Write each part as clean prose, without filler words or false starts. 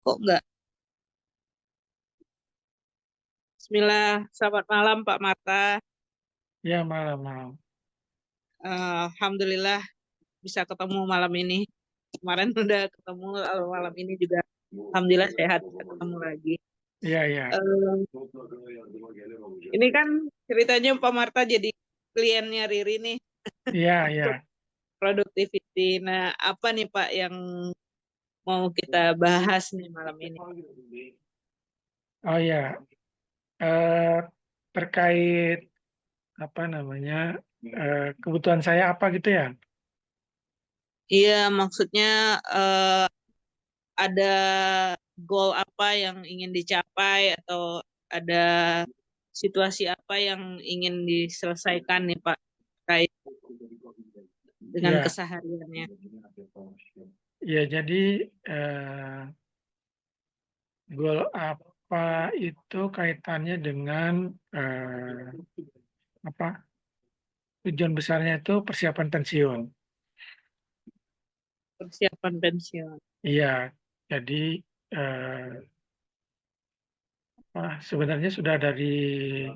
Kok enggak? Bismillah, selamat malam Pak Marta. Ya, malam-malam. Alhamdulillah bisa ketemu malam ini. Kemarin udah ketemu, malam ini juga Alhamdulillah sehat bisa ketemu lagi. Iya, iya. Eh, ini kan ceritanya Pak Marta jadi kliennya Riri nih Iya, untuk iya. productivity. Nah, apa nih Pak yang mau kita bahas nih malam ini? Oh ya, eh, terkait apa namanya kebutuhan saya apa gitu ya? Iya, maksudnya eh, ada goal apa yang ingin dicapai atau ada situasi apa yang ingin diselesaikan nih Pak terkait dengan Ya, kesehariannya. ya jadi eh, goal apa itu kaitannya dengan apa tujuan besarnya itu persiapan pensiun. Persiapan pensiun. Iya, jadi eh, sebenarnya sudah dari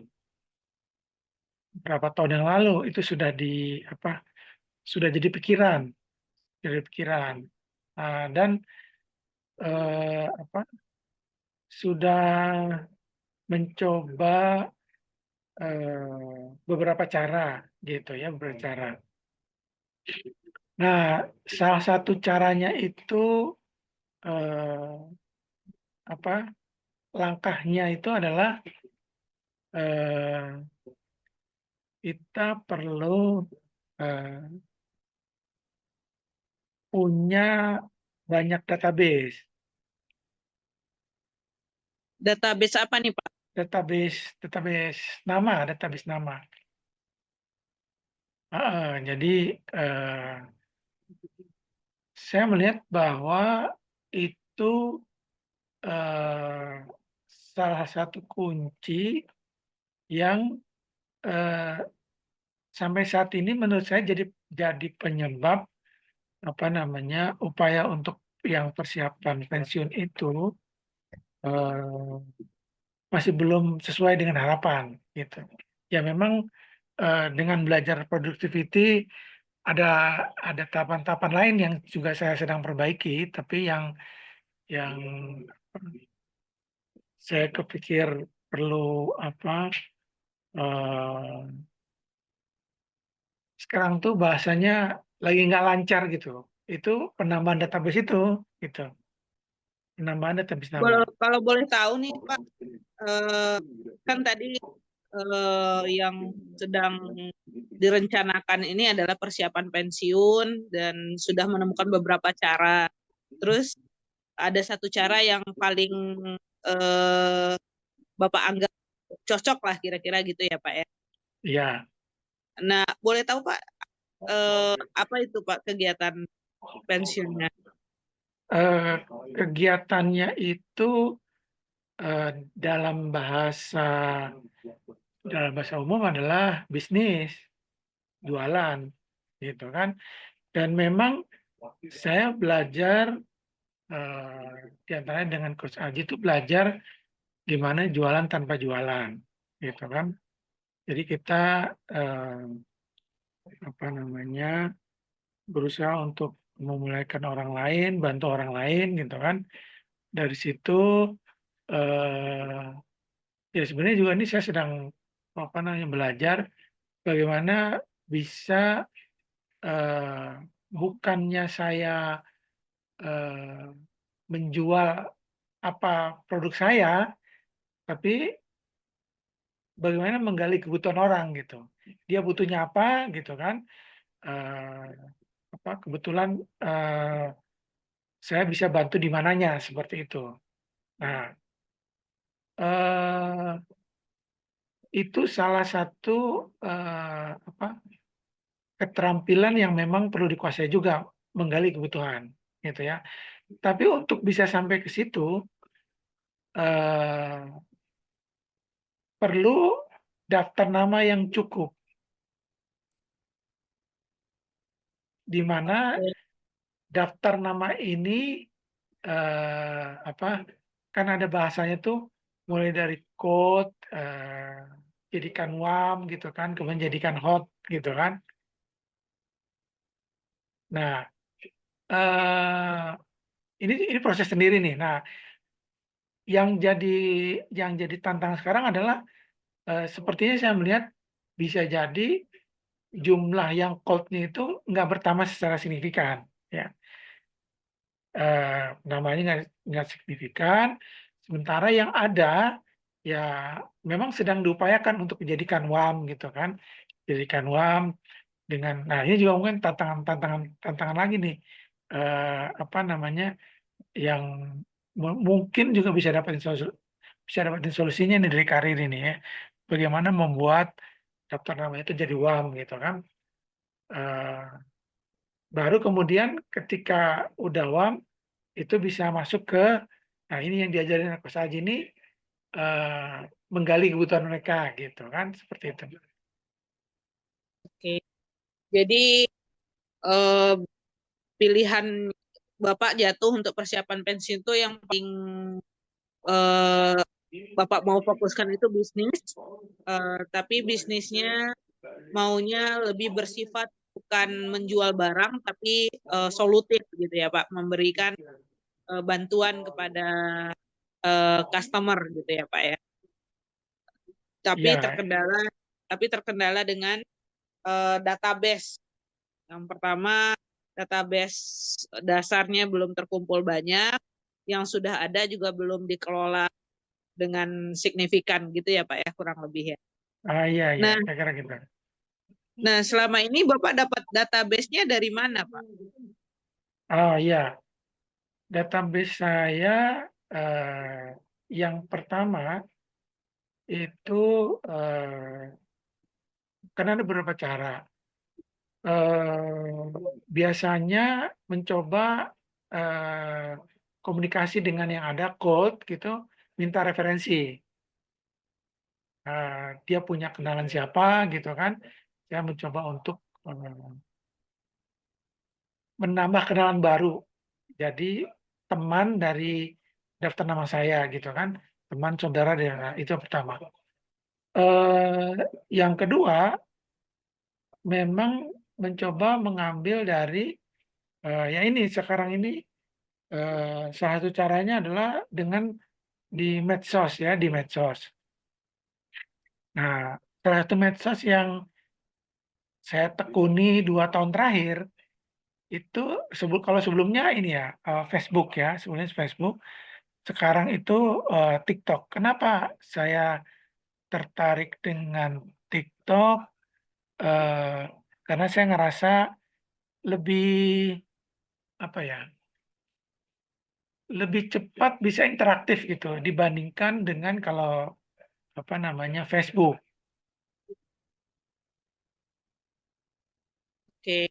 berapa tahun yang lalu itu sudah apa sudah jadi pikiran. Dan apa sudah mencoba beberapa cara gitu ya, beberapa cara. Nah, salah satu caranya itu eh, apa langkahnya itu adalah eh, kita perlu eh, punya banyak database, Database apa nih Pak? database nama. Jadi eh, saya melihat bahwa itu eh, salah satu kunci yang eh, sampai saat ini menurut saya jadi penyebab apa namanya upaya untuk yang persiapan pensiun itu eh, masih belum sesuai dengan harapan gitu. Ya memang dengan belajar productivity ada ada tahapan-tahapan lain yang juga saya sedang perbaiki, tapi yang saya kepikir perlu apa eh, sekarang tuh bahasanya lagi nggak lancar gitu. Itu penambahan database itu gitu. Penambahan database nama. Kalau boleh tahu nih Pak, eh, kan tadi yang sedang direncanakan ini adalah persiapan pensiun dan sudah menemukan beberapa cara. Terus ada satu cara yang paling eh, Bapak anggap cocok lah kira-kira gitu ya Pak ya. Ya, Nah, boleh tahu Pak apa itu Pak kegiatan pensiunnya? eh, kegiatannya itu eh, dalam bahasa dalam bahasa umum adalah bisnis, jualan, gitu kan. Dan memang saya belajar di antaranya dengan Coach Aji itu belajar gimana jualan tanpa jualan, gitu kan. Jadi kita eh, apa namanya berusaha untuk memulaikan orang lain, bantu orang lain, gitu kan. Dari situ eh, ya sebenarnya juga ini saya sedang apa namanya belajar bagaimana bisa eh, bukannya saya eh, menjual apa produk saya, tapi bagaimana menggali kebutuhan orang gitu. Dia butuhnya apa gitu kan? Eh, apa kebetulan eh, saya bisa bantu di mananya seperti itu. Nah, eh, itu salah satu apa keterampilan yang memang perlu dikuasai juga menggali kebutuhan gitu ya. Tapi untuk bisa sampai ke situ eh, perlu daftar nama yang cukup, di mana daftar nama ini apa, kan ada bahasanya tuh mulai dari cold, jadikan warm gitu kan, kemudian jadikan hot gitu kan. Nah, ini proses sendiri nih. Nah, yang jadi tantangan sekarang adalah, sepertinya saya melihat bisa jadi jumlah yang cold-nya itu nggak bertambah secara signifikan, ya. Namanya nggak signifikan, sementara yang ada, ya memang sedang diupayakan untuk dijadikan warm gitu kan. Jadikan warm dengan nah ini juga mungkin tantangan lagi nih, apa namanya, yang mungkin juga bisa dapetin solusinya nih dari karir ini ya. Bagaimana membuat daftar nama itu jadi warm gitu kan. Eee, Baru kemudian ketika udah warm, itu bisa masuk ke nah ini yang diajarin Coach Aji ini, eee, menggali kebutuhan mereka gitu kan, seperti itu. Oke. Jadi eh, pilihan Bapak jatuh untuk persiapan pensiun itu yang paling eh, Bapak mau fokuskan itu bisnis, tapi bisnisnya maunya lebih bersifat bukan menjual barang, tapi solutif gitu ya Pak, memberikan bantuan kepada customer gitu ya Pak ya. Tapi Iya, terkendala, dengan database. Yang pertama, database dasarnya belum terkumpul banyak, yang sudah ada juga belum dikelola dengan signifikan gitu ya Pak ya, kurang lebih ya. iya iya, Nah, kira-kira gitu. selama ini Bapak dapat database-nya dari mana Pak? Oh iya, database saya, yang pertama itu, kan ada beberapa cara. Biasanya mencoba, eee, komunikasi dengan yang ada cold gitu, minta referensi. Dia punya kenalan siapa gitu kan, saya mencoba untuk, menambah kenalan baru. Jadi teman dari daftar nama saya gitu kan, teman saudara itu yang pertama. Eee, yang kedua memang mencoba mengambil dari, ya ini sekarang ini, salah satu caranya adalah dengan di medsos ya, di medsos. Nah, salah satu medsos yang saya tekuni 2 tahun terakhir, itu kalau sebelumnya ini ya, Facebook ya, sebelumnya Facebook, sekarang itu, TikTok. Kenapa saya tertarik dengan TikTok? Eee, karena saya ngerasa lebih, apa ya, lebih cepat bisa interaktif gitu dibandingkan dengan kalau, apa namanya, Facebook. Oke,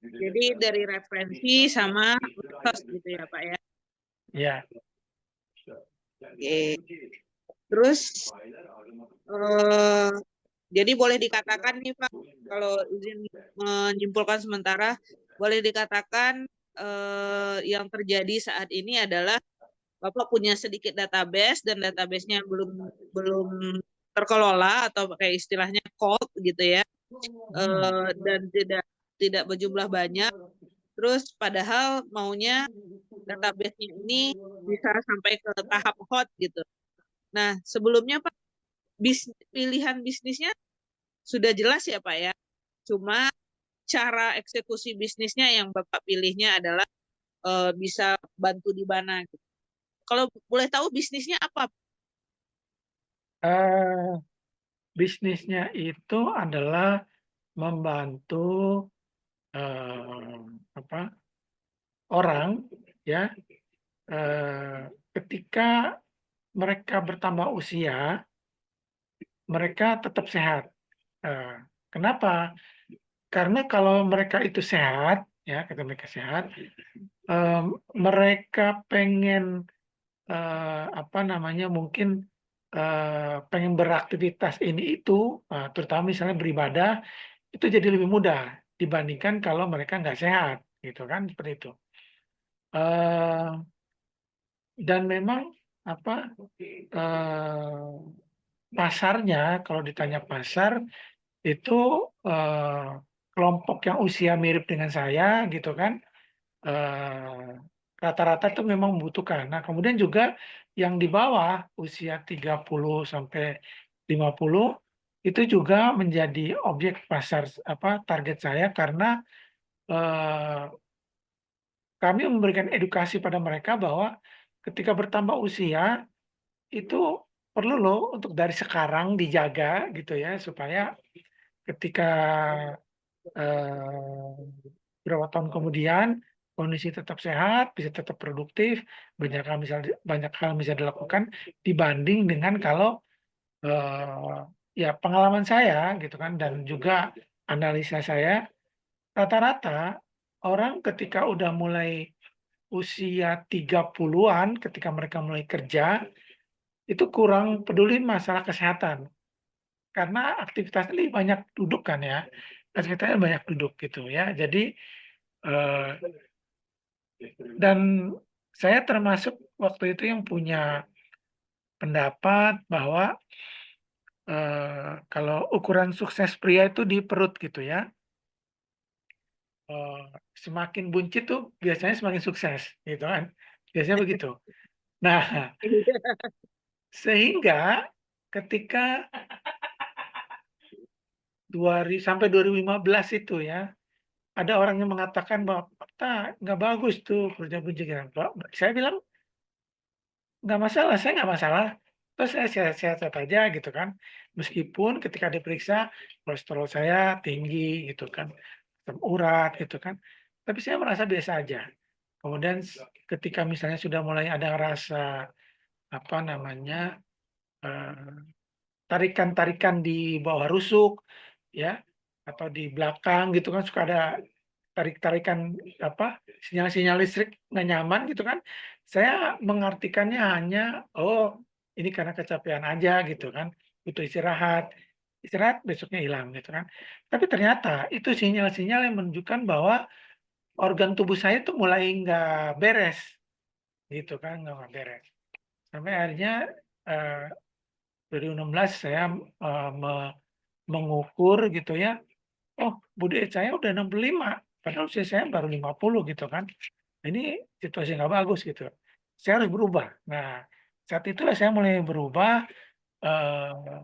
jadi dari referensi sama medsos gitu ya Pak ya. Ya, Oke. Terus eh, jadi boleh dikatakan nih Pak, kalau izin menyimpulkan sementara, boleh dikatakan yang terjadi saat ini adalah Bapak punya sedikit database dan database-nya belum belum terkelola atau kayak istilahnya cold gitu ya, dan tidak tidak berjumlah banyak. Terus padahal maunya database-nya ini bisa sampai ke tahap hot gitu. Nah, sebelumnya Pak, pilihan bisnisnya sudah jelas ya Pak ya. Cuma cara eksekusi bisnisnya yang Bapak pilihnya adalah bisa bantu di mana gitu. Kalau boleh tahu bisnisnya apa? eee, bisnisnya itu adalah membantu, apa, orang ya, ketika mereka bertambah usia, mereka tetap sehat. Eee, Kenapa? Karena kalau mereka itu sehat, ya, ketika mereka sehat, mereka pengen, apa namanya, mungkin, pengen beraktivitas ini itu, terutama misalnya beribadah, itu jadi lebih mudah dibandingkan kalau mereka nggak sehat, gitu kan, seperti itu. Eh, dan memang apa pasarnya, kalau ditanya pasar itu eh, kelompok yang usia mirip dengan saya gitu kan, eh, rata-rata itu memang membutuhkan. Nah, kemudian juga yang di bawah usia 30 sampai 50 itu juga menjadi objek pasar apa target saya karena eh, kami memberikan edukasi pada mereka bahwa ketika bertambah usia itu perlu loh untuk dari sekarang dijaga gitu ya supaya ketika eh, beberapa tahun kemudian kondisi tetap sehat, bisa tetap produktif, banyak hal bisa dilakukan dibanding dengan kalau ya pengalaman saya gitu kan dan juga analisa saya rata-rata orang ketika udah mulai usia 30-an ketika mereka mulai kerja itu kurang peduli masalah kesehatan karena aktivitasnya lebih banyak duduk kan ya aktivitasnya banyak duduk gitu ya jadi eh, dan saya termasuk waktu itu yang punya pendapat bahwa kalau ukuran sukses pria itu di perut gitu ya eh, semakin buncit tuh biasanya semakin sukses gitu kan biasanya begitu nah sehingga ketika sampai 2015 itu ya ada orang yang mengatakan bahwa nggak bagus tuh kerja pencegahan. Saya bilang nggak masalah, saya nggak masalah. Terus saya sehat-sehat aja gitu kan. Meskipun ketika diperiksa kolesterol saya tinggi gitu kan, asam urat gitu kan. Tapi saya merasa biasa aja. Kemudian ketika misalnya sudah mulai ada rasa apa namanya eh, tarikan-tarikan di bawah rusuk ya atau di belakang gitu kan suka ada tarik-tarikan apa sinyal-sinyal listrik nggak nyaman gitu kan saya mengartikannya hanya oh ini karena kecapean aja gitu kan butuh istirahat besoknya hilang gitu kan tapi ternyata itu sinyal-sinyal yang menunjukkan bahwa organ tubuh saya tuh mulai nggak beres gitu kan nggak beres sampai akhirnya eh, 2016 saya mengukur gitu ya oh budi saya udah 65 padahal usia saya baru 50 gitu kan ini situasi nggak bagus gitu saya harus berubah nah saat itulah saya mulai berubah eh,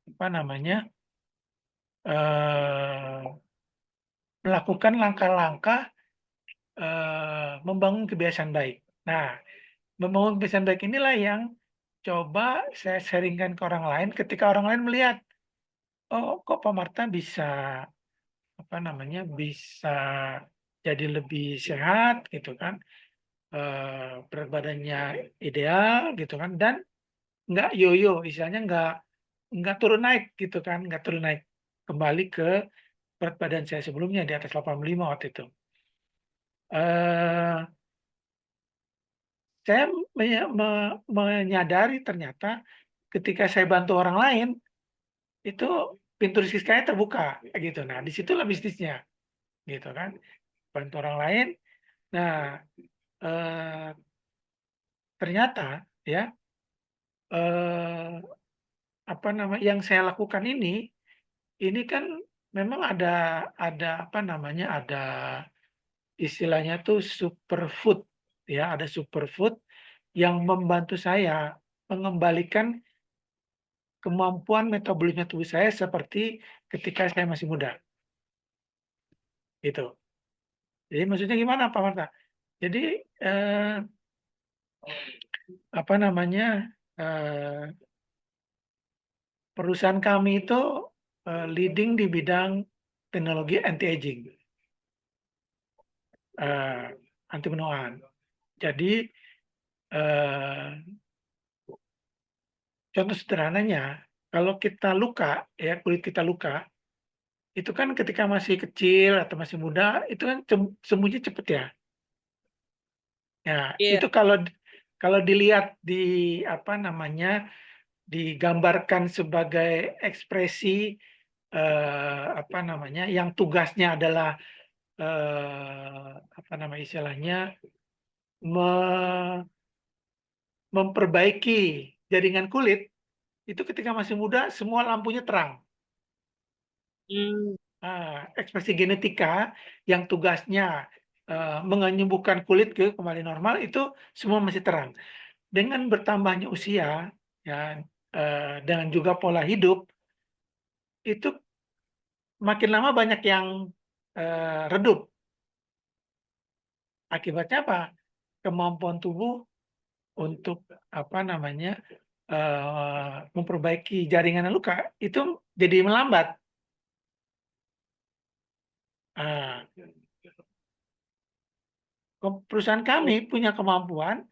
apa namanya eh, melakukan langkah-langkah membangun kebiasaan baik nah membangun kebiasaan baik inilah yang coba saya sharingkan ke orang lain ketika orang lain melihat oh kok Pak Marta bisa apa namanya bisa jadi lebih sehat gitu kan berat badannya ideal gitu kan dan nggak yoyo istilahnya nggak turun naik gitu kan nggak turun naik kembali ke berat badan saya sebelumnya di atas 85 waktu itu eh saya menyadari ternyata ketika saya bantu orang lain itu pintu rezeki saya terbuka gitu nah disitulah bisnisnya gitu kan bantu orang lain nah eh, ternyata ya eh, apa nama yang saya lakukan ini kan memang ada apa namanya ada istilahnya tuh superfood ya ada superfood yang membantu saya mengembalikan kemampuan metabolisme tubuh saya seperti ketika saya masih muda gitu jadi maksudnya gimana Pak Marta jadi eh, apa namanya eh, perusahaan kami itu leading di bidang teknologi anti aging, anti menuaan. Jadi eh, contoh sederhananya, kalau kita luka, ya kulit kita luka, itu kan ketika masih kecil atau masih muda, itu kan sembuhnya cepet ya. Ya, Iya, itu kalau dilihat di apa namanya digambarkan sebagai ekspresi apa namanya yang tugasnya adalah apa nama istilahnya memperbaiki jaringan kulit, itu ketika masih muda semua lampunya terang. Hmm. Ekspresi genetika yang tugasnya menyembuhkan kulit kembali normal itu semua masih terang. Dengan bertambahnya usia, ya, dengan juga pola hidup, itu makin lama banyak yang redup. Akibatnya apa? Kemampuan tubuh untuk memperbaiki jaringan luka itu jadi melambat. Perusahaan kami punya kemampuan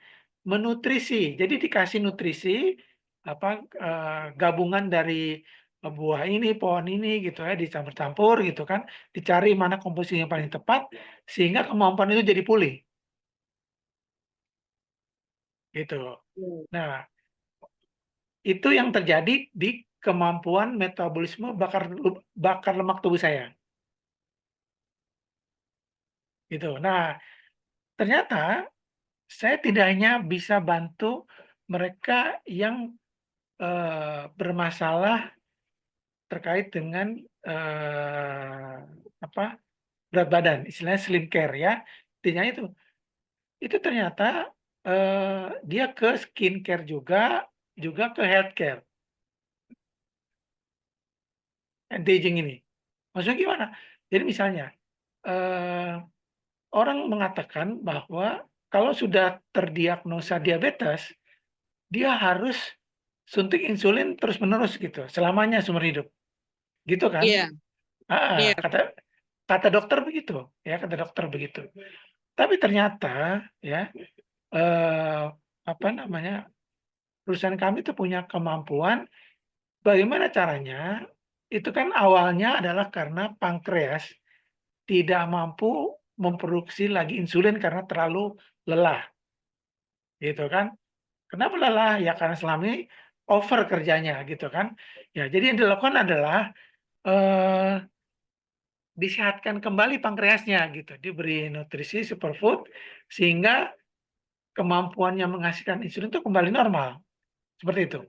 menutrisi, jadi dikasih nutrisi gabungan dari buah ini, pohon ini gitu ya, dicampur-campur gitu kan, dicari mana komposisi yang paling tepat sehingga kemampuan itu jadi pulih. Gitu. Nah, itu yang terjadi di kemampuan metabolisme bakar lemak tubuh saya. Gitu. Nah, ternyata saya tidak hanya bisa bantu mereka yang bermasalah terkait dengan berat badan, istilahnya slim care ya. Intinya itu ternyata dia ke skincare juga ke healthcare, anti-aging ini. Maksudnya gimana? Jadi misalnya orang mengatakan bahwa kalau sudah terdiagnosa diabetes, dia harus suntik insulin terus-menerus gitu, selamanya seumur hidup. Gitu kan? Iya, iya. Kata dokter begitu, ya kata dokter begitu. Tapi ternyata ya perusahaan kami itu punya kemampuan bagaimana caranya itu kan awalnya adalah karena pankreas tidak mampu memproduksi lagi insulin karena terlalu lelah. Gitu kan? Kenapa lelah? Ya karena selama ini over kerjanya gitu kan. Ya, jadi yang dilakukan adalah disehatkan kembali pankreasnya gitu, diberi nutrisi superfood sehingga kemampuannya menghasilkan insulin itu kembali normal, seperti itu.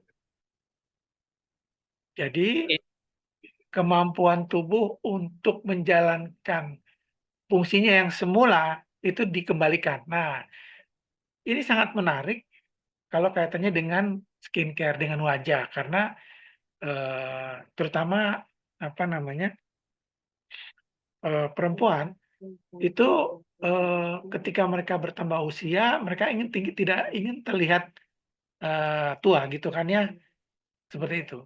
Jadi Oke. kemampuan tubuh untuk menjalankan fungsinya yang semula itu dikembalikan. Nah, ini sangat menarik kalau kaitannya dengan skincare, dengan wajah, karena terutama perempuan itu ketika mereka bertambah usia, mereka tidak ingin terlihat tua gitu kan ya, seperti itu.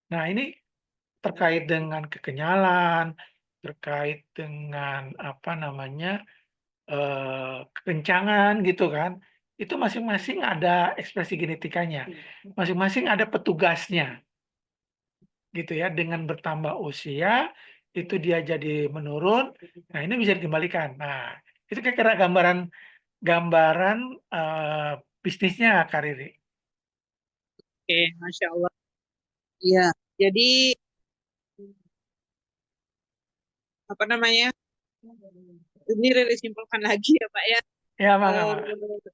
Nah, ini terkait dengan kekenyalan, terkait dengan kekencangan gitu kan, itu masing-masing ada ekspresi genetikanya, masing-masing ada petugasnya, gitu ya. Dengan bertambah usia, itu dia jadi menurun, nah ini bisa dikembalikan. Nah, itu kira-kira gambaran bisnisnya Kak Riri. Oke, Masya Allah. Iya, jadi apa namanya? Ini Riri simpulkan lagi ya Pak ya. Ya, Eh, Mak.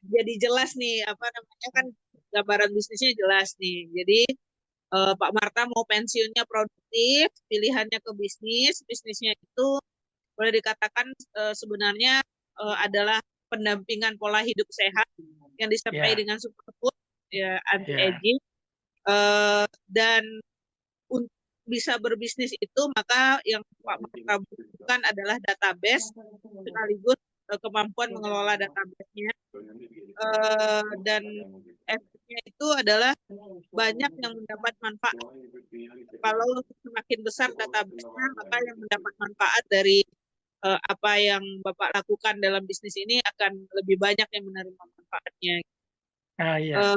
jadi jelas nih apa namanya kan gambaran bisnisnya jelas nih. Jadi Pak Marta mau pensiunnya produktif, pilihannya ke bisnis, bisnisnya itu boleh dikatakan sebenarnya adalah pendampingan pola hidup sehat yang disertai Ya, dengan superfood, ya anti ya, aging dan untuk bisa berbisnis itu maka yang Pak Marta butuhkan adalah database sekaligus kemampuan mengelola database-nya dan efeknya itu adalah banyak yang mendapat manfaat. Kalau semakin besar database-nya, maka yang mendapat manfaat dari apa yang Bapak lakukan dalam bisnis ini akan lebih banyak yang menerima manfaatnya. iya.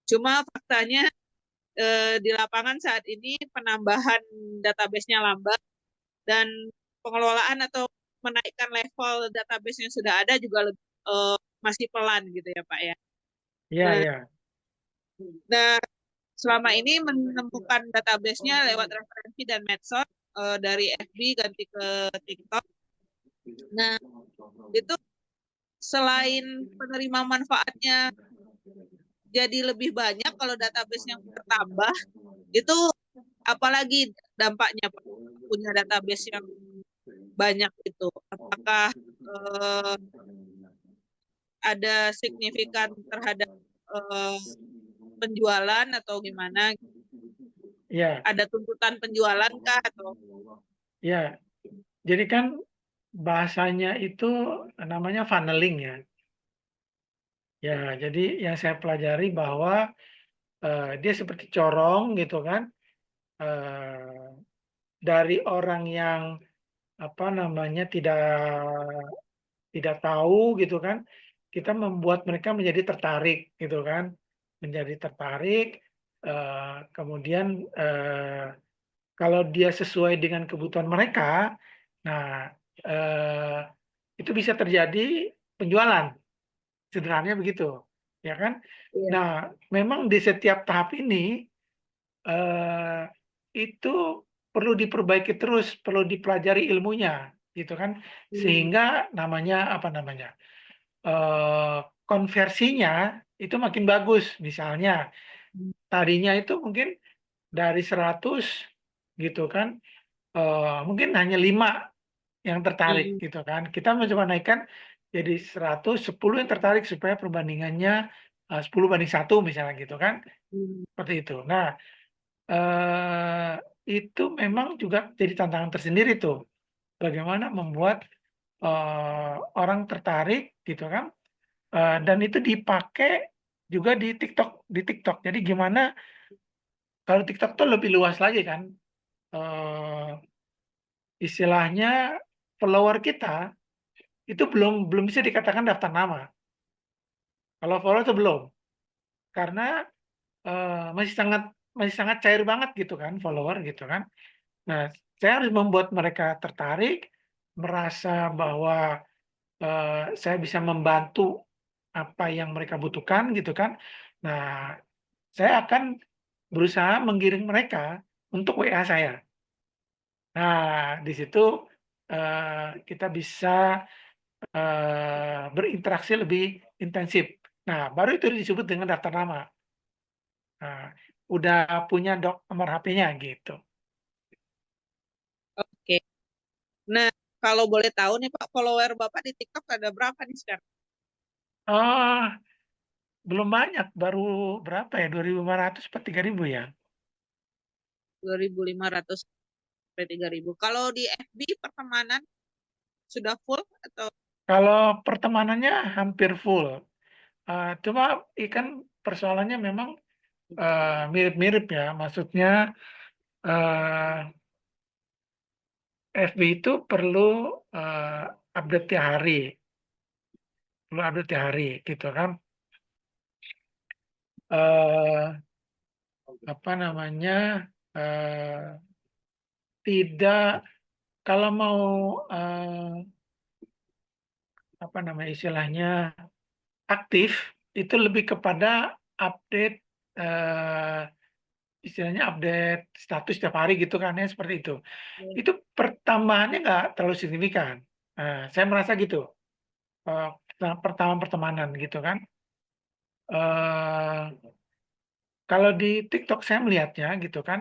Cuma faktanya di lapangan saat ini penambahan database-nya lambat dan pengelolaan atau menaikkan level database yang sudah ada juga masih pelan gitu ya Pak ya. Iya, Nah, iya. nah selama ini menemukan database-nya lewat referensi dan medsos dari FB ganti ke TikTok. Nah, itu selain penerima manfaatnya jadi lebih banyak kalau database yang bertambah, itu apalagi dampaknya Pak, punya database yang banyak itu? Apakah eh, ada signifikan terhadap eh, penjualan atau gimana? Ya, Ada tuntutan penjualan kah atau ya. Jadi kan bahasanya itu namanya funneling ya. Ya, jadi yang saya pelajari bahwa dia seperti corong gitu kan. Eh, dari orang yang apa namanya tidak tahu gitu kan, kita membuat mereka menjadi tertarik gitu kan, menjadi tertarik. Kemudian kalau dia sesuai dengan kebutuhan mereka, nah eh, itu bisa terjadi penjualan, sederhananya begitu, ya kan? iya. Nah, memang di setiap tahap ini eh, itu perlu diperbaiki terus, perlu dipelajari ilmunya, gitu kan? Hmm. Sehingga namanya apa namanya eh, konversinya itu makin bagus. Misalnya tadinya itu mungkin dari 100 gitu kan, mungkin hanya 5 yang tertarik Hmm. gitu kan. Kita mencoba naikkan jadi 100, 10 yang tertarik supaya perbandingannya 10 banding 1 misalnya gitu kan. Hmm. Seperti itu. Nah, eh, itu memang juga jadi tantangan tersendiri tuh. Bagaimana membuat orang tertarik gitu kan. Dan itu dipakai juga di TikTok. Jadi gimana kalau TikTok tuh lebih luas lagi kan. Eh, Istilahnya follower kita itu belum belum bisa dikatakan daftar nama. Kalau follower itu belum. Karena masih sangat cair banget gitu kan follower gitu kan. Nah, saya harus membuat mereka tertarik, merasa bahwa saya bisa membantu apa yang mereka butuhkan gitu kan. Nah, saya akan berusaha menggiring mereka untuk WA saya. Nah, di situ kita bisa berinteraksi lebih intensif. Nah, baru itu disebut dengan daftar nama. Nah, udah punya nomor HP-nya gitu. Oke. Nah, kalau boleh tahu nih Pak, follower Bapak di TikTok ada berapa nih sekarang? Oh, belum banyak, baru berapa ya? 2.500 per 3.000 ya. 2.500 sampai 3.000. Kalau di FB pertemanan sudah full atau Kalau pertemanannya hampir full. Cuma ikan persoalannya memang mirip-mirip ya. Maksudnya eh, FB itu perlu eh, update tiap hari, perlu update tiap hari gitu kan. eh Apa namanya? eh Tidak, kalau mau apa namanya istilahnya aktif itu lebih kepada update eh, istilahnya update status setiap hari gitu kan ya seperti itu. Itu pertambahannya nggak terlalu signifikan. Saya merasa gitu. eh, Pertama pertemanan gitu kan. eh Kalau di TikTok saya melihatnya gitu kan,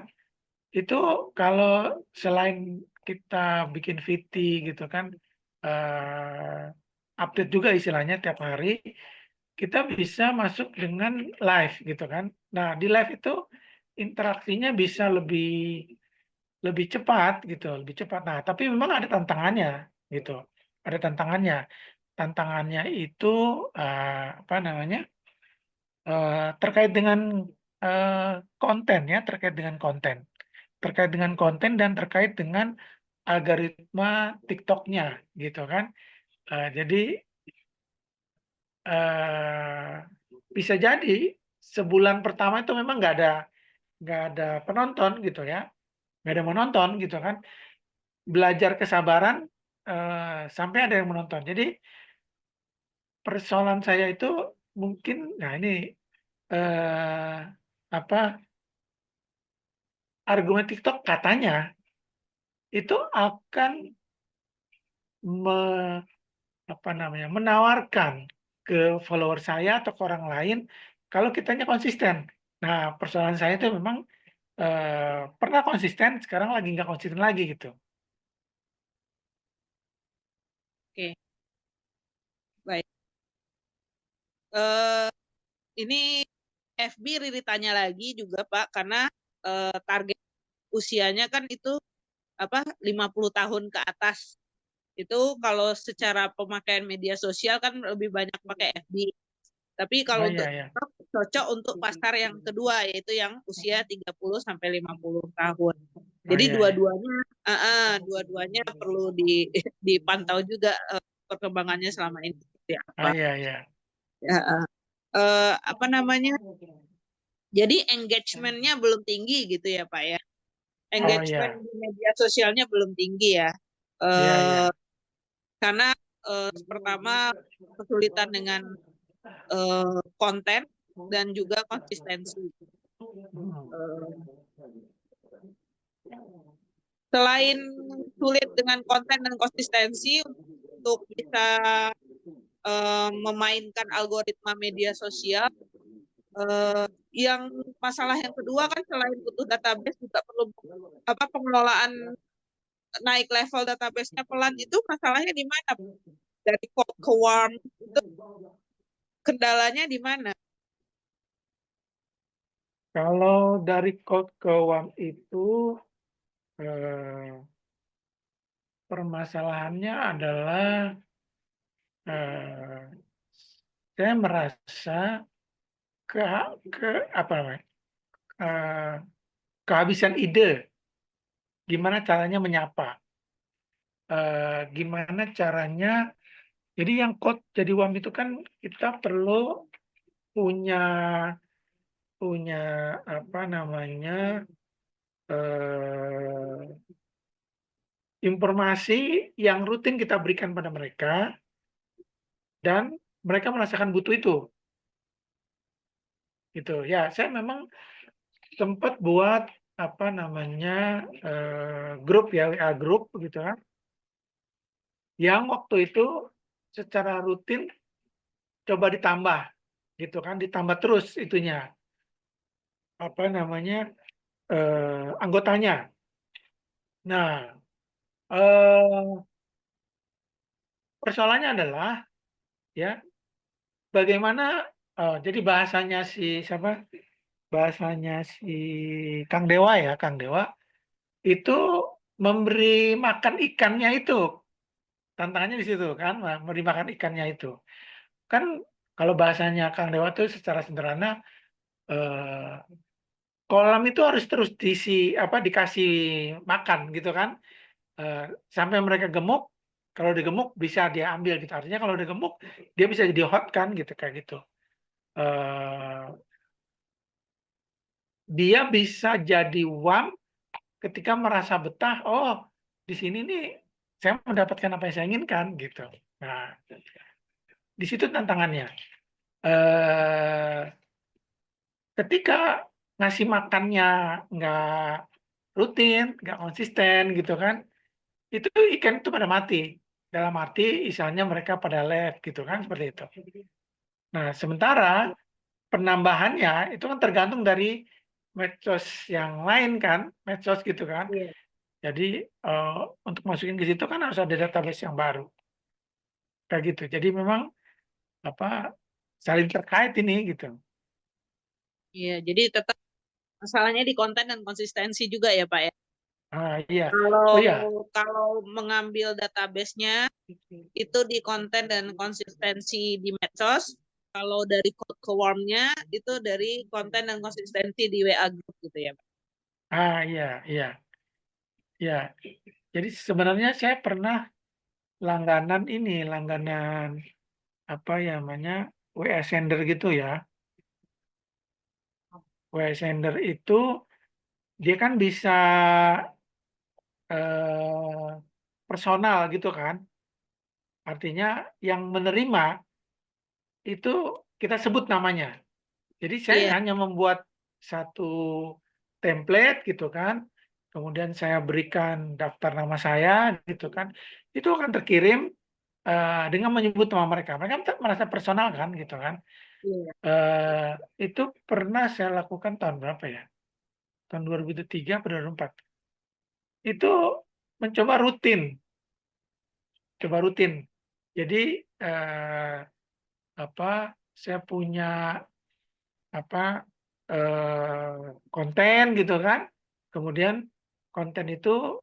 itu kalau selain kita bikin VT gitu kan, update juga istilahnya tiap hari, kita bisa masuk dengan live gitu kan. Nah, di live itu interaksinya bisa lebih lebih cepat gitu, lebih cepat. Nah, tapi memang ada tantangannya gitu. Ada tantangannya. Tantangannya itu apa namanya? Terkait dengan eh, konten ya, terkait dengan konten. Terkait dengan konten dan terkait dengan algoritma TikToknya gitu kan. Jadi eh, bisa jadi sebulan pertama itu memang nggak ada penonton gitu ya, nggak ada menonton gitu kan. Belajar kesabaran sampai ada yang menonton. Jadi persoalan saya itu mungkin, nah ini eh, apa argumen TikTok katanya itu akan apa namanya, menawarkan ke follower saya atau ke orang lain kalau kitanya konsisten. Nah, persoalan saya itu memang pernah konsisten, sekarang lagi nggak konsisten lagi gitu. Oke, baik. Eh, ini FB Riri tanya lagi juga Pak, karena target usianya kan itu apa 50 tahun ke atas. Itu kalau secara pemakaian media sosial kan lebih banyak pakai FB. Tapi Oh kalau untuk iya, iya. TikTok cocok untuk pasar yang kedua, yaitu yang usia 30 sampai 50 tahun. Oh Jadi iya, iya. dua-duanya perlu dipantau juga perkembangannya selama ini seperti Oh apa. iya, iya. Ya, apa namanya? Jadi engagementnya belum tinggi gitu ya Pak ya. Oh Engagement iya. di media sosialnya belum tinggi ya. Iya, iya. Eh, karena pertama kesulitan dengan konten dan juga konsistensi. Eh, Selain sulit dengan konten dan konsistensi untuk bisa memainkan algoritma media sosial, yang masalah yang kedua kan selain butuh database juga perlu apa pengelolaan naik level database-nya pelan itu masalahnya di mana? Dari cold ke warm itu kendalanya di mana? Kalau dari cold ke warm itu eh, permasalahannya adalah eh, saya merasa ke ke apa namanya, eh, kehabisan ide gimana caranya menyapa, gimana caranya. Jadi yang cold jadi warm itu kan kita perlu punya punya apa namanya, eh, informasi yang rutin kita berikan pada mereka dan mereka merasakan butuh itu, gitu. Ya, saya memang sempat buat apa namanya, grup ya, WA grup gitu kan, yang waktu itu secara rutin coba ditambah gitu kan, ditambah terus itunya, apa namanya, anggotanya. Nah, eee, persoalannya adalah ya bagaimana, jadi bahasanya si siapa, bahasanya si Kang Dewa ya, Kang Dewa, itu memberi makan ikannya itu, tantangannya di situ kan, memberi makan ikannya itu. Kan kalau bahasanya Kang Dewa itu secara sederhana, eee, kolam itu harus terus dikasih makan gitu kan, sampai mereka gemuk, kalau udah gemuk bisa dia ambil gitu, artinya kalau udah gemuk dia bisa jadi hot kan gitu, kayak gitu. Eee, Dia bisa jadi warm ketika merasa betah, "Oh, di sini nih saya mendapatkan apa yang saya inginkan," gitu. Nah, di situ tantangannya. Eee, Ketika ngasih makannya nggak rutin, nggak konsisten gitu kan, itu ikan itu pada mati. Dalam arti misalnya mereka pada left gitu kan, seperti itu. Nah, sementara penambahannya itu kan tergantung dari medsos yang lain kan, medsos gitu kan. Iya. Jadi, untuk masukin ke situ kan harus ada database yang baru, kayak gitu. Jadi memang, apa, saling terkait ini gitu. Iya, jadi tetap masalahnya di konten dan konsistensi juga ya Pak ya. Ah, iya. Kalau Oh iya, kalau mengambil database-nya itu di konten dan konsistensi di medsos. Kalau dari code ke warm-nya itu dari konten dan konsistensi di WA group gitu ya Pak. iya, iya, iya. Jadi sebenarnya saya pernah langganan ini, langganan, apa ya namanya, WA Sender gitu ya. WA Sender itu dia kan bisa, eee, personal gitu kan. Artinya yang menerima itu kita sebut namanya. Jadi saya Iya, hanya membuat satu template gitu kan, kemudian saya berikan daftar nama saya gitu kan, itu akan terkirim, dengan menyebut nama mereka. Mereka merasa personal kan gitu kan. Iya. Itu pernah saya lakukan tahun berapa ya? Tahun 2003 atau 2004. Itu mencoba rutin, coba rutin. Jadi, saya punya konten gitu kan, kemudian konten itu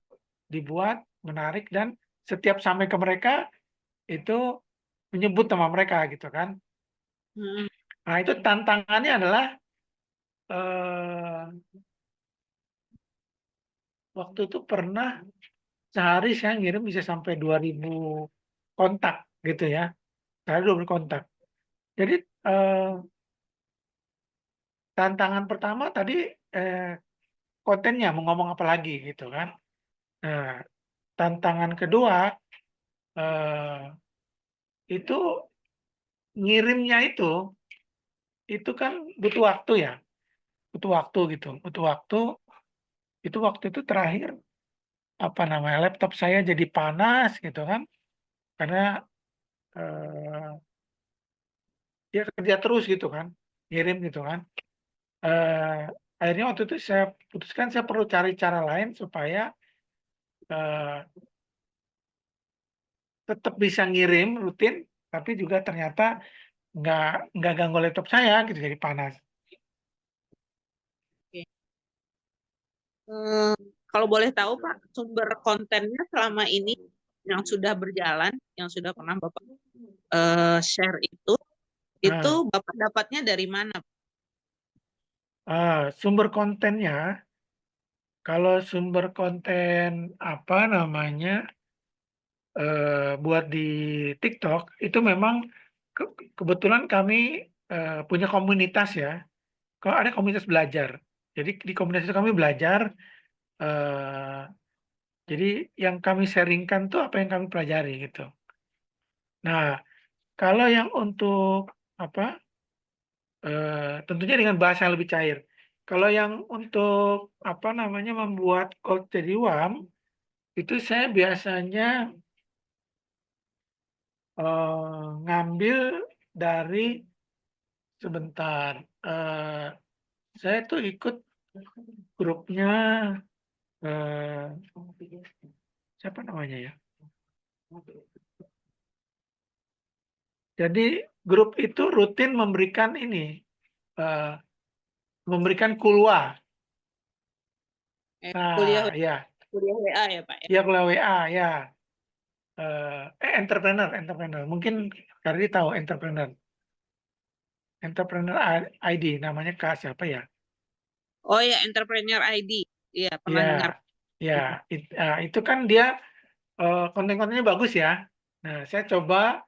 dibuat menarik dan setiap sampai ke mereka, itu menyebut nama mereka gitu kan. Mhm. Nah itu tantangannya adalah, eee, waktu itu pernah sehari saya ngirim bisa sampai 2.000 kontak gitu ya, sehari 2.000 kontak. Jadi, tantangan pertama tadi, kontennya mau ngomong apa lagi gitu kan. Nah, tantangan kedua, eee, itu ngirimnya itu kan butuh waktu ya, butuh waktu gitu, butuh waktu, waktu itu terakhir, laptop saya jadi panas gitu kan, karena, eee, dia kerja terus gitu kan, ngirim gitu kan. Akhirnya waktu itu saya putuskan saya perlu cari cara lain supaya, eee, tetap bisa ngirim rutin, tapi juga ternyata nggak ganggu laptop saya gitu, jadi panas. Oke. Kalau boleh tahu Pak, sumber kontennya selama ini yang sudah berjalan, yang sudah pernah Bapak share itu Nah, Bapak dapatnya dari mana? sumber kontennya, kalau sumber konten, buat di TikTok, itu memang ke kebetulan kami, punya komunitas ya, kalau ada komunitas belajar. Jadi di komunitas itu kami belajar, eee, jadi yang kami sharing-kan tuh apa yang kami pelajari gitu. Nah, kalau yang untuk apa, tentunya dengan bahasa yang lebih cair. Kalau yang untuk membuat quote jadi UAM, itu saya biasanya, ngambil dari sebentar, saya tuh ikut grupnya, eee, siapa namanya ya? Jadi grup itu rutin memberikan ini, eee, memberikan kulwa. Kuliah Nah, ya, kuliah WA ya Pak ya? ya kuliah WA, ya, entrepreneur entrepreneur, mungkin Kardi tahu entrepreneur, entrepreneur ID namanya Kak siapa ya? Oh ya, Entrepreneur ID. Iya, pernah Ya, dengar. ya, itu kan dia, konten-kontennya bagus ya. Nah, saya coba,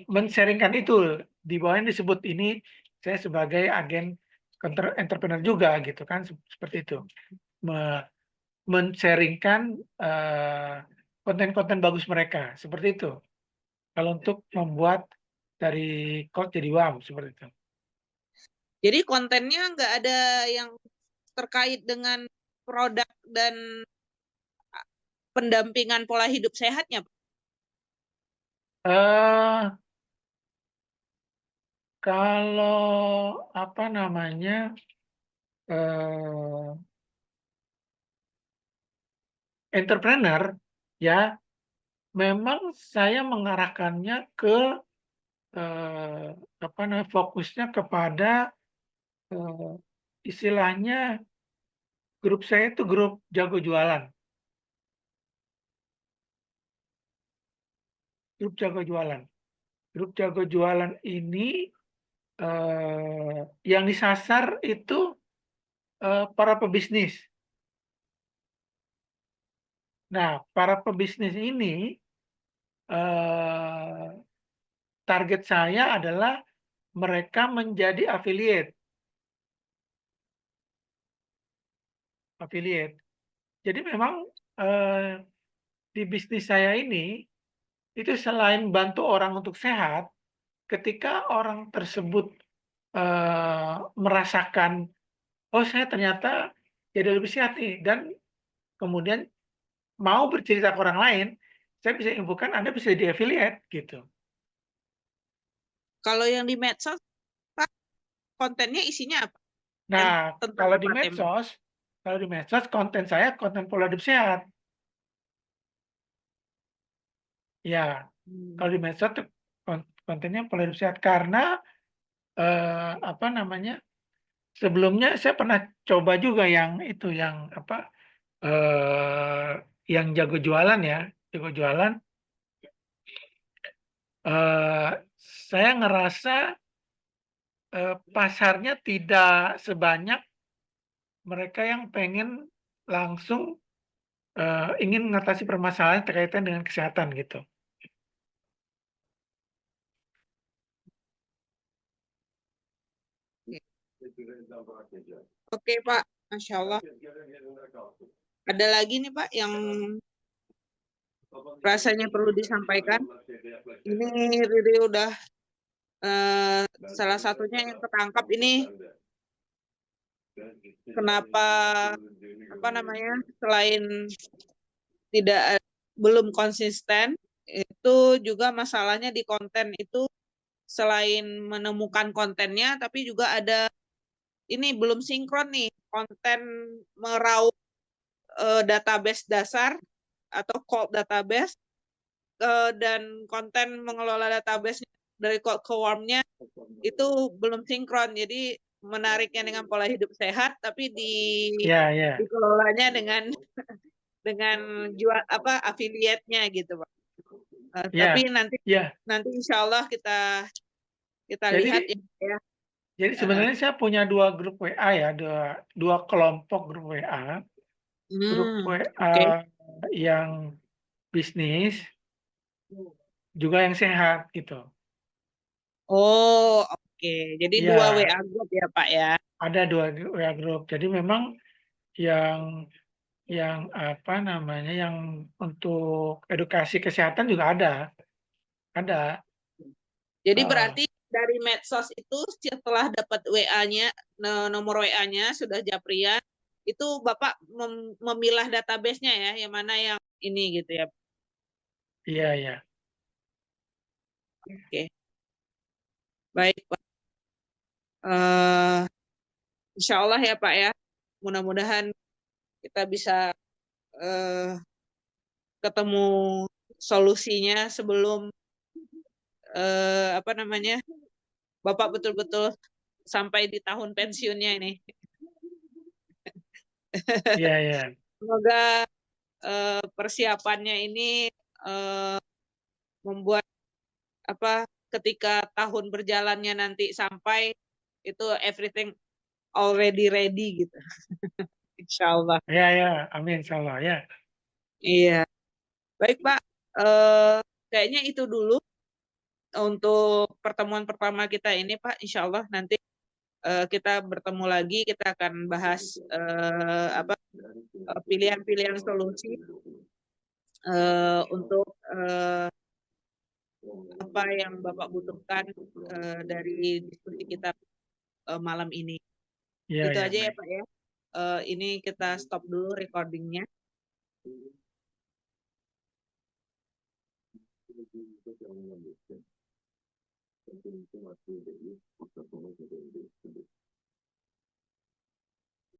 men-sharing-kan itu, di bawahnya disebut ini saya sebagai agen entrepreneur juga gitu kan, seperti itu. Me Men-sharing-kan, konten-konten bagus mereka, seperti itu. Kalau untuk membuat dari cold jadi wow, seperti itu. Jadi kontennya nggak ada yang terkait dengan produk dan pendampingan pola hidup sehatnya, Pak? Eee, Kalau eee, entrepreneur ya, memang saya mengarahkannya ke, eee, fokusnya kepada, eee, istilahnya grup saya itu grup jago jualan, grup jago jualan. Grup jago jualan ini, yang disasar itu, para pebisnis. Nah, para pebisnis ini, eee, target saya adalah mereka menjadi affiliate. Jadi memang, eee, di bisnis saya ini, itu selain bantu orang untuk sehat, ketika orang tersebut, merasakan, "Oh, saya ternyata jadi lebih sehat nih," dan kemudian mau bercerita ke orang lain, saya bisa infokan Anda bisa di affiliate gitu. Kalau yang di medsos, Pak, kontennya isinya apa? Yang Nah, tentang kalau di apa tema? medsos konten saya konten pola hidup sehat. Ya, Hmm. kalau di medsos tuh kontennya pola hidup sehat karena apa namanya? Sebelumnya saya pernah coba juga yang itu yang apa? Yang jago jualan ya, jago jualan. eh saya ngerasa pasarnya tidak sebanyak mereka yang pengen langsung ingin mengatasi permasalahan terkaitan dengan kesehatan gitu. Oke, Pak. Masya Allah. Ada lagi nih, Pak, yang rasanya perlu disampaikan. Ini Riri udah salah satunya yang ketangkap ini kenapa apa namanya selain tidak belum konsisten itu juga masalahnya di konten itu selain menemukan kontennya tapi juga ada ini belum sinkron nih konten meraup database dasar atau cold database dan konten mengelola database dari cold ke warmnya itu belum sinkron. Jadi menariknya dengan pola hidup sehat, tapi Ya, ya, dikelolanya dengan jual apa afiliatnya gitu, Pak. Tapi ya, nanti ya. nanti insya Allah kita kita lihat Jadi, ya. jadi Uh, sebenarnya saya punya dua grup WA ya, dua kelompok grup WA. Grup oke. WA yang bisnis, juga yang sehat gitu. Oh, oke. Jadi dua Ya, WA group ya, Pak ya. ada dua WA grup. Jadi memang yang apa namanya yang untuk edukasi kesehatan juga ada. Jadi Heeh. berarti dari medsos itu setelah dapat WA-nya, nomor WA-nya sudah Japrian, itu Bapak memilah database-nya ya, yang mana yang ini gitu ya. Iya, iya. Oke, baik Pak. Eh, Insya Allah ya Pak ya. Mudah-mudahan kita bisa eh, ketemu solusinya sebelum apa namanya Bapak betul-betul sampai di tahun pensiunnya ini. Iya, iya. Semoga persiapannya ini eh, membuat apa ketika tahun berjalannya nanti sampai itu everything already ready gitu. Insya Allah. Iya, iya. Amin insyaallah ya. Iya. Baik Pak. Eh, Kayaknya itu dulu untuk pertemuan pertama kita ini Pak. Insya Allah nanti kita bertemu lagi. Kita akan bahas apa pilihan-pilihan solusi untuk apa yang Bapak butuhkan dari diskusi kita malam ini. Iya, Itu iya, aja ya baik. Pak ya. Ini kita stop dulu recordingnya.